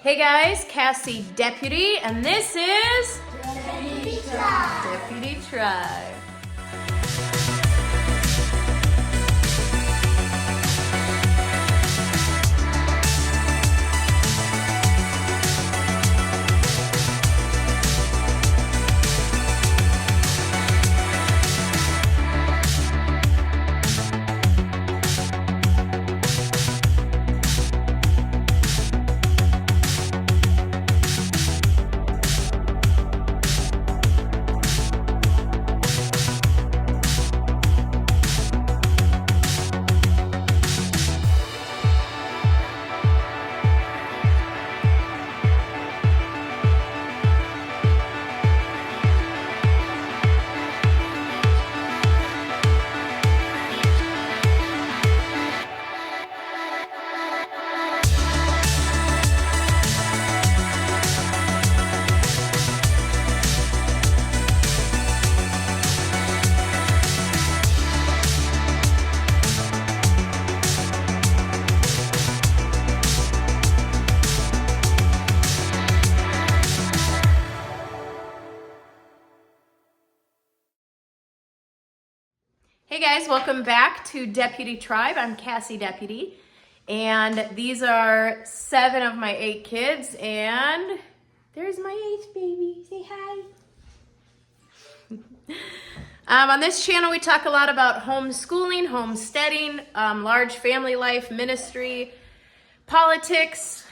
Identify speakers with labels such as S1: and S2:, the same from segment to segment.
S1: Hey guys, Cassie Deputy, and this is
S2: Deputy Tribe.
S1: Deputy Tribe. Hey guys, welcome back to Deputy Tribe. I'm Cassie Deputy, and these are 7 of my 8 kids, and there's my 8th baby. Say hi. On this channel, we talk a lot about homeschooling, homesteading, large family life, ministry, politics,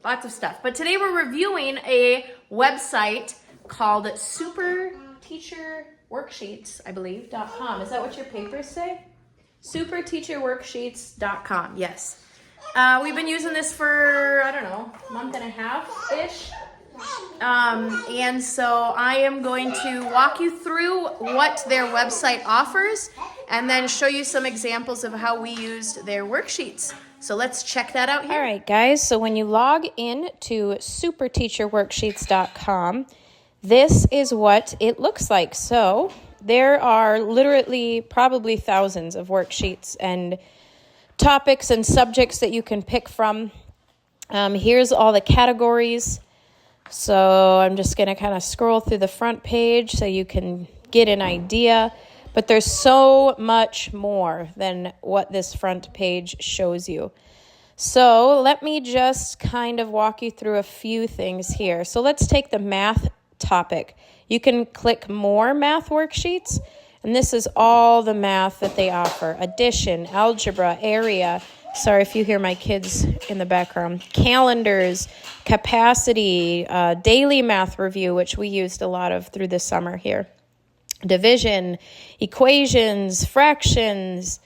S1: lots of stuff. But today we're reviewing a website called Worksheets, I believe, .com. Is that what your papers say? Superteacherworksheets.com, yes. We've been using this for, I don't know, a month and a half-ish. And so I am going to walk you through what their website offers and then show you some examples of how we used their worksheets. So let's check that out here.
S3: All right, guys. So when you log in to superteacherworksheets.com, this is what it looks like. So there are literally probably thousands of worksheets and topics and subjects that you can pick from. Here's all the categories. So I'm just going to kind of scroll through the front page so you can get an idea. But there's so much more than what this front page shows you. So let me just kind of walk you through a few things here. So let's take the math topic. You can click more math worksheets, and this is all the math that they offer. Addition, algebra, area. Sorry if you hear my kids in the background. Calendars, capacity, daily math review, which we used a lot of through the summer here. Division, equations, fractions,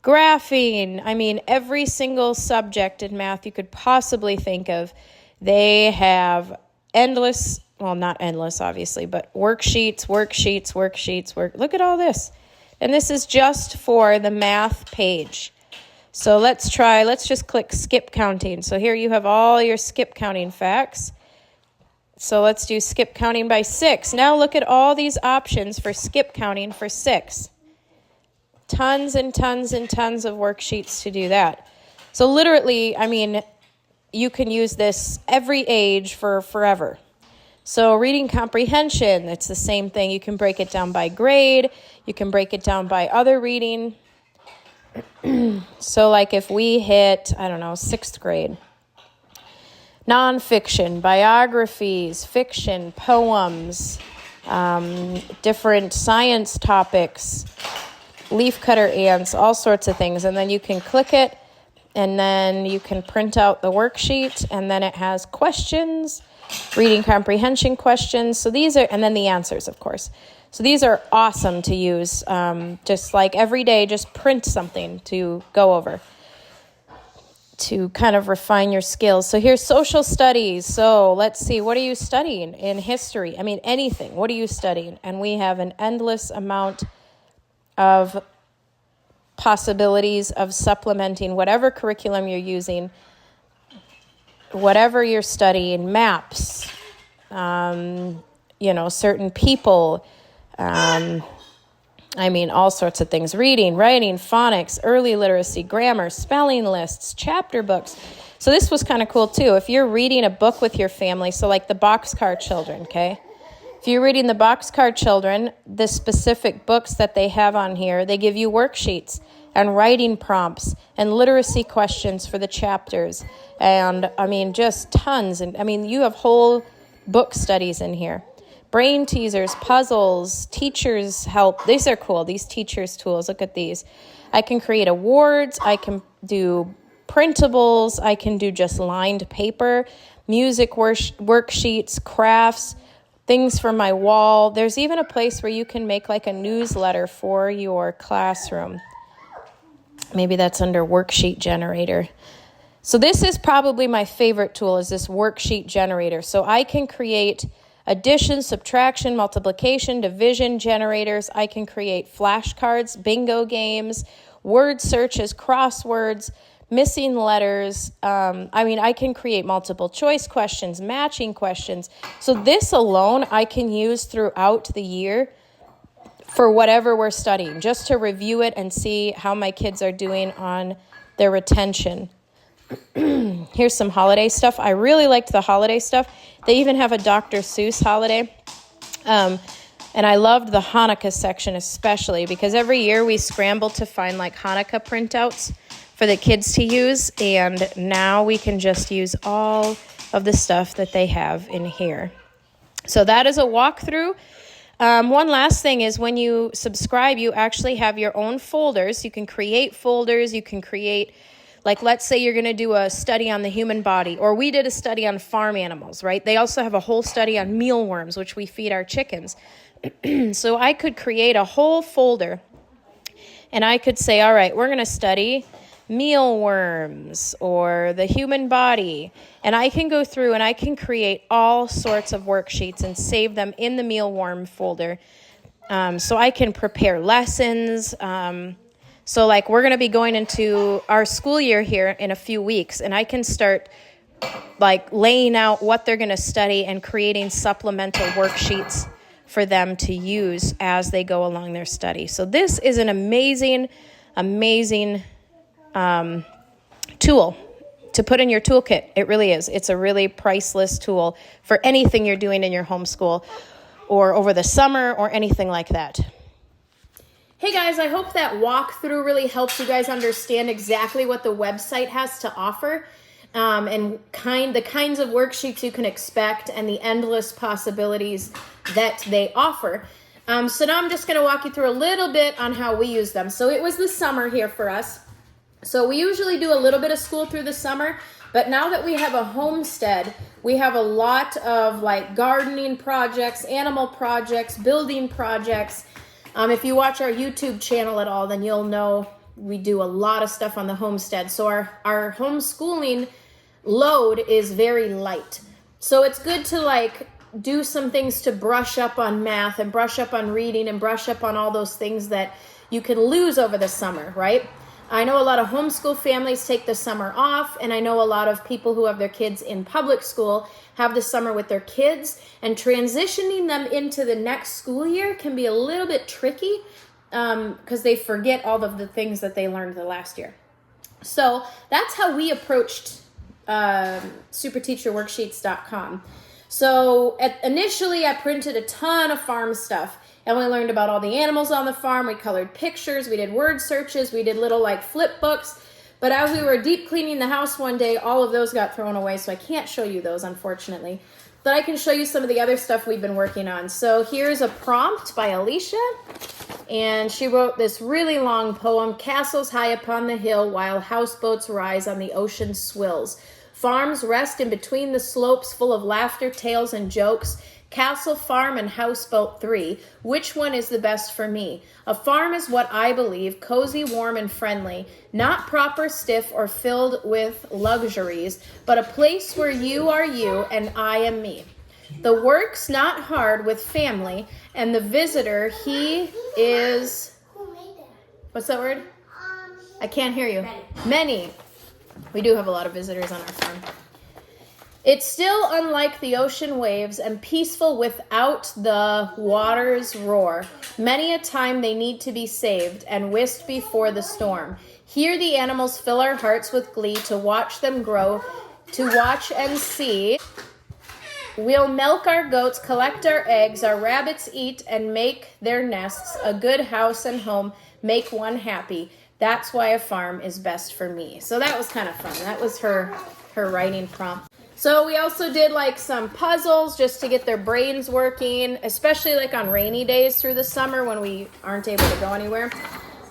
S3: graphing. I mean, every single subject in math you could possibly think of. They have endless, well, not endless, obviously, but worksheets. Look at all this. And this is just for the math page. So let's just click skip counting. So here you have all your skip counting facts. So let's do skip counting by 6. Now look at all these options for skip counting for 6. Tons and tons and tons of worksheets to do that. So literally, I mean, you can use this every age for forever. So reading comprehension, it's the same thing. You can break it down by grade. You can break it down by other reading. So like if we hit, 6th grade. Nonfiction, biographies, fiction, poems, different science topics, leafcutter ants, all sorts of things. And then you can click it, and then you can print out the worksheet, and then it has questions, reading comprehension questions. So these are, and then the answers, of course. So these are awesome to use, just like every day, just print something to go over to kind of refine your skills. So here's social studies. So let's see, what are you studying in history? I mean, anything. What are you studying? And we have an endless amount of possibilities of supplementing whatever curriculum you're using, whatever you're studying, maps, certain people, all sorts of things. Reading, writing, phonics, early literacy, grammar, spelling lists, chapter books. So this was kind of cool too. If you're reading a book with your family, so like the Boxcar Children, okay? If you're reading the Boxcar Children, the specific books that they have on here, they give you worksheets and writing prompts and literacy questions for the chapters. And I mean, just tons. And I mean, you have whole book studies in here. Brain teasers, puzzles, teachers help. These are cool, these teachers tools. Look at these. I can create awards. I can do printables. I can do just lined paper, music worksheets, crafts, things for my wall. There's even a place where you can make like a newsletter for your classroom. Maybe that's under worksheet generator. So this is probably my favorite tool, is this worksheet generator. So I can create addition, subtraction, multiplication, division generators. I can create flashcards, bingo games, word searches, crosswords, missing letters. I can create multiple choice questions, matching questions. So this alone I can use throughout the year for whatever we're studying, just to review it and see how my kids are doing on their retention. Here's some holiday stuff. I really liked the holiday stuff. They even have a Dr. Seuss holiday. And I loved the Hanukkah section especially, because every year we scramble to find like Hanukkah printouts for the kids to use. And now we can just use all of the stuff that they have in here. So that is a walkthrough. One last thing is, when you subscribe, you actually have your own folders. You can create folders. You can create, like, let's say you're going to do a study on the human body, or we did a study on farm animals, right? They also have a whole study on mealworms, which we feed our chickens. So I could create a whole folder, and I could say, all right, we're going to study mealworms or the human body. And I can go through and I can create all sorts of worksheets and save them in the mealworm folder. So I can prepare lessons. So like we're going to be going into our school year here in a few weeks, and I can start like laying out what they're going to study and creating supplemental worksheets for them to use as they go along their study. So this is an amazing tool to put in your toolkit. It really is. It's a really priceless tool for anything you're doing in your homeschool or over the summer or anything like that.
S1: Hey guys, I hope that walkthrough really helps you guys understand exactly what the website has to offer, and the kinds of worksheets you can expect and the endless possibilities that they offer. So now I'm just going to walk you through a little bit on how we use them. So it was the summer here for us. So we usually do a little bit of school through the summer, but now that we have a homestead, we have a lot of like gardening projects, animal projects, building projects. If you watch our YouTube channel at all, then you'll know we do a lot of stuff on the homestead. So our homeschooling load is very light. So it's good to like do some things to brush up on math and brush up on reading and brush up on all those things that you can lose over the summer, right? I know a lot of homeschool families take the summer off, and I know a lot of people who have their kids in public school have the summer with their kids, and transitioning them into the next school year can be a little bit tricky because they forget all of the things that they learned the last year. So that's how we approached superteacherworksheets.com. So initially I printed a ton of farm stuff, and we learned about all the animals on the farm. We colored pictures, we did word searches, we did little like flip books. But as we were deep cleaning the house one day, all of those got thrown away, so I can't show you those, unfortunately. But I can show you some of the other stuff we've been working on. So here's a prompt by Alicia, and she wrote this really long poem, Castles high upon the hill while houseboats rise on the ocean swills. Farms rest in between the slopes full of laughter, tales, and jokes. Castle, farm, and houseboat 3. Which one is the best for me? A farm is what I believe, cozy, warm, and friendly, not proper, stiff, or filled with luxuries, but a place where you are you and I am me. The work's not hard with family, and the visitor, he is...
S2: Who made it?
S1: What's that word? I can't hear you. Many. We do have a lot of visitors on our farm. It's still unlike the ocean waves and peaceful without the water's roar. Many a time they need to be saved and whisked before the storm. Here the animals fill our hearts with glee to watch them grow, to watch and see. We'll milk our goats, collect our eggs, our rabbits eat and make their nests, a good house and home, make one happy. That's why a farm is best for me. So that was kind of fun. That was her writing prompt. So we also did like some puzzles just to get their brains working, especially like on rainy days through the summer when we aren't able to go anywhere.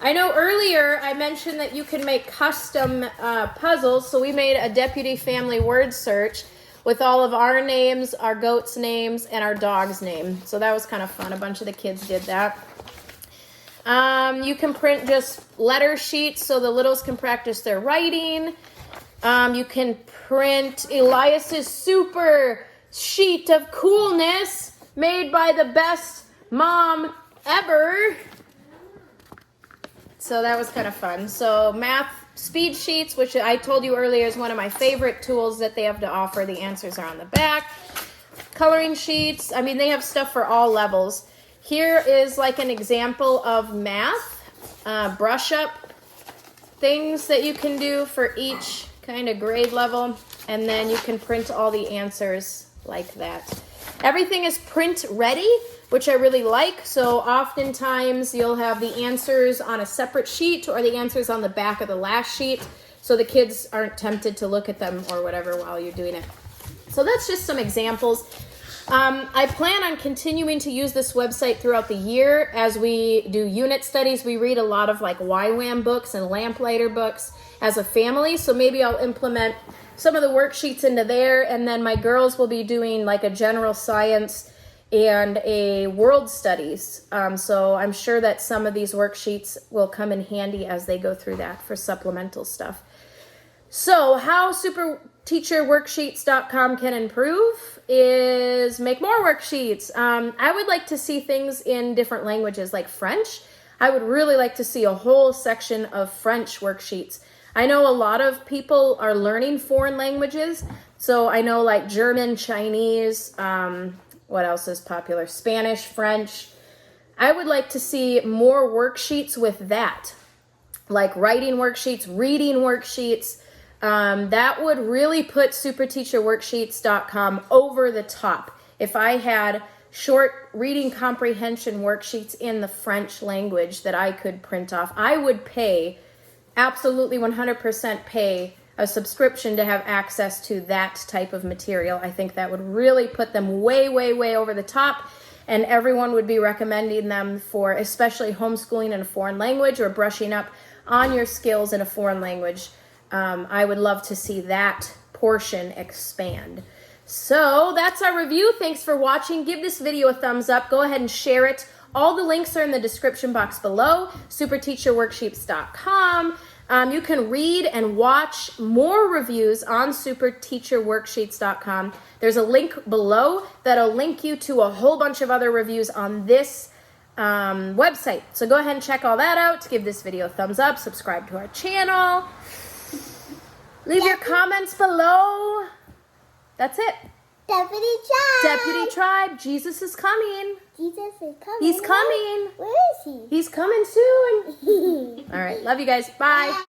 S1: I know earlier I mentioned that you can make custom puzzles. So we made a deputy family word search with all of our names, our goats' names, and our dog's name. So that was kind of fun. A bunch of the kids did that. You can print just letter sheets so the littles can practice their writing. You can print Elias's super sheet of coolness made by the best mom ever. So that was kind of fun. So math speed sheets, which I told you earlier is one of my favorite tools that they have to offer. The answers are on the back. Coloring sheets. I mean, they have stuff for all levels. Here is like an example of math, brush up things that you can do for each kind of grade level, and then you can print all the answers like that. Everything is print ready, which I really like. So oftentimes you'll have the answers on a separate sheet or the answers on the back of the last sheet, so the kids aren't tempted to look at them or whatever while you're doing it. So that's just some examples. I plan on continuing to use this website throughout the year. As we do unit studies, we read a lot of like YWAM books and Lamplighter books as a family. So maybe I'll implement some of the worksheets into there, and then my girls will be doing like a general science and a world studies. So I'm sure that some of these worksheets will come in handy as they go through that for supplemental stuff. So how superteacherworksheets.com can improve is make more worksheets. I would like to see things in different languages like French. I would really like to see a whole section of French worksheets. I know a lot of people are learning foreign languages. So I know like German, Chinese, what else is popular? Spanish, French. I would like to see more worksheets with that, like writing worksheets, reading worksheets. That would really put superteacherworksheets.com over the top if I had short reading comprehension worksheets in the French language that I could print off. I would pay, absolutely 100% pay a subscription to have access to that type of material. I think that would really put them way, way, way over the top, and everyone would be recommending them for especially homeschooling in a foreign language or brushing up on your skills in a foreign language. I would love to see that portion expand. So that's our review. Thanks for watching. Give this video a thumbs up. Go ahead and share it. All the links are in the description box below, superteacherworksheets.com. You can read and watch more reviews on superteacherworksheets.com. There's a link below that'll link you to a whole bunch of other reviews on this website. So go ahead and check all that out. Give this video a thumbs up. Subscribe to our channel. Leave your comments below. That's it.
S2: Deputy Tribe.
S1: Deputy Tribe. Jesus is coming.
S2: Jesus is coming.
S1: He's coming.
S2: Where is he?
S1: He's coming soon. All right. Love you guys. Bye.